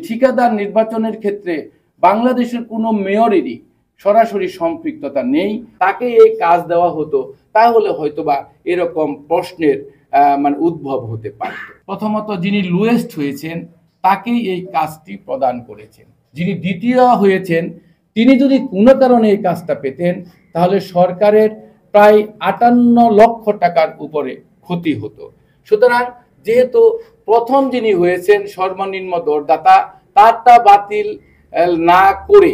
ঠিকাদার নির্বাচনের ক্ষেত্রে বাংলাদেশের কোনো মেয়রেরই সরাসরি সম্পৃক্ততা নেই, তাকে এই কাজ দেওয়া হতো তাহলে হয়তোবা এরকম প্রশ্নের উদ্ভব হতে পারত। প্রথমত যিনি লোয়েস্ট হয়েছেন তাকেই এই কাজটি প্রদান করেছেন। যিনি দ্বিতীয় হয়েছেন তিনি যদি কোনো কারণে এই কাজটা পেতেন তাহলে সরকারের প্রায় 58 লক্ষ টাকার উপরে ক্ষতি হতো। সুতরাং যেহেতু প্রথম যিনি হয়েছেন সর্বনিম্ন দরদাতা, তারটা বাতিল না করে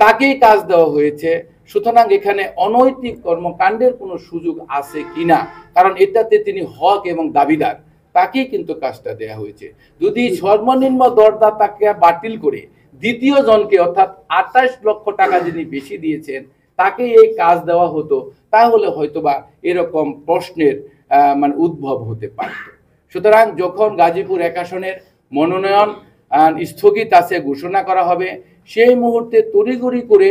তাকেই কাজ দেওয়া হয়েছে, সুতরাং এখানে অনৈতিক কর্মকাণ্ডের কোনো সুযোগ আছে কিনা, কারণ এটাতে তিনি হক এবং দাবিদার, তাকেই কিন্তু কাজটা দেওয়া হয়েছে। যদি সর্বনিম্ন দরদাতাকে বাতিল করে দ্বিতীয় জনকে অর্থাৎ 28 লক্ষ টাকা যিনি বেশি দিয়েছেন তাকে এই কাজ দেওয়া হতো তাহলে হয়তোবা এরকম প্রশ্নের উদ্ভব হতে পারত। সুতরাং যখন গাজীপুর 1 আসনের মনোনয়ন স্থগিত আছে ঘোষণা করা হবে, সেই মুহূর্তে তড়িঘড়ি করে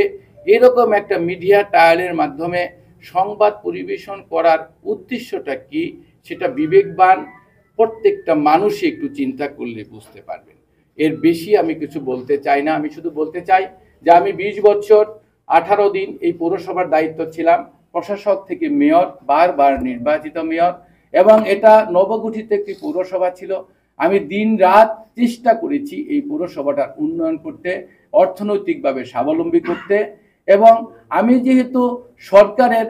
এরকম একটা মিডিয়া ট্রায়ালের মাধ্যমে সংবাদ পরিবেশন করার উদ্দেশ্যটা কি সেটা বিবেকবান প্রত্যেকটা মানুষই একটু চিন্তা করলে বুঝতে পারবেন। এর বেশি আমি কিছু বলতে চাই না। আমি শুধু বলতে চাই যে আমি 20 বছর 18 দিন এই পৌরসভার দায়িত্ব ছিলাম, প্রশাসক থেকে মেয়র, বারবার নির্বাচিত মেয়র, এবং এটা নবগঠিত একটি পৌরসভা ছিল। আমি দিন রাত চেষ্টা করেছি এই পৌরসভাটার উন্নয়ন করতে, অর্থনৈতিকভাবে স্বাবলম্বী করতে, এবং আমি যেহেতু সরকারের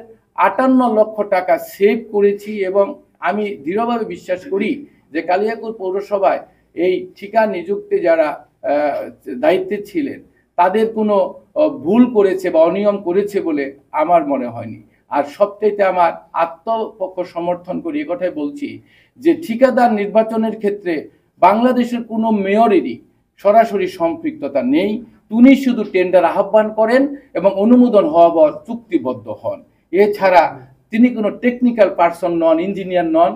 58 লক্ষ টাকা সেভ করেছি এবং আমি দৃঢ়ভাবে বিশ্বাস করি যে কালিয়াকৈর পৌরসভায় এই ঠিকা নিযুক্তি যারা দায়িত্বে ছিলেন তাদের কোনো ভুল করেছে বা অনিয়ম করেছে বলে আমার মনে হয়নি। আর সবচাইতে আমার আত্মপক্ষ সমর্থন করি এ কথাই বলছি যে ঠিকাদার নির্বাচনের ক্ষেত্রে বাংলাদেশের কোনো মেয়রেরই সরাসরি সম্পৃক্ততা নেই। তিনি শুধু টেন্ডার আহ্বান করেন এবং অনুমোদন হওয়া পর চুক্তিবদ্ধ হন। এছাড়া তিনি কোনো টেকনিক্যাল পার্সন নন, ইঞ্জিনিয়ার নন।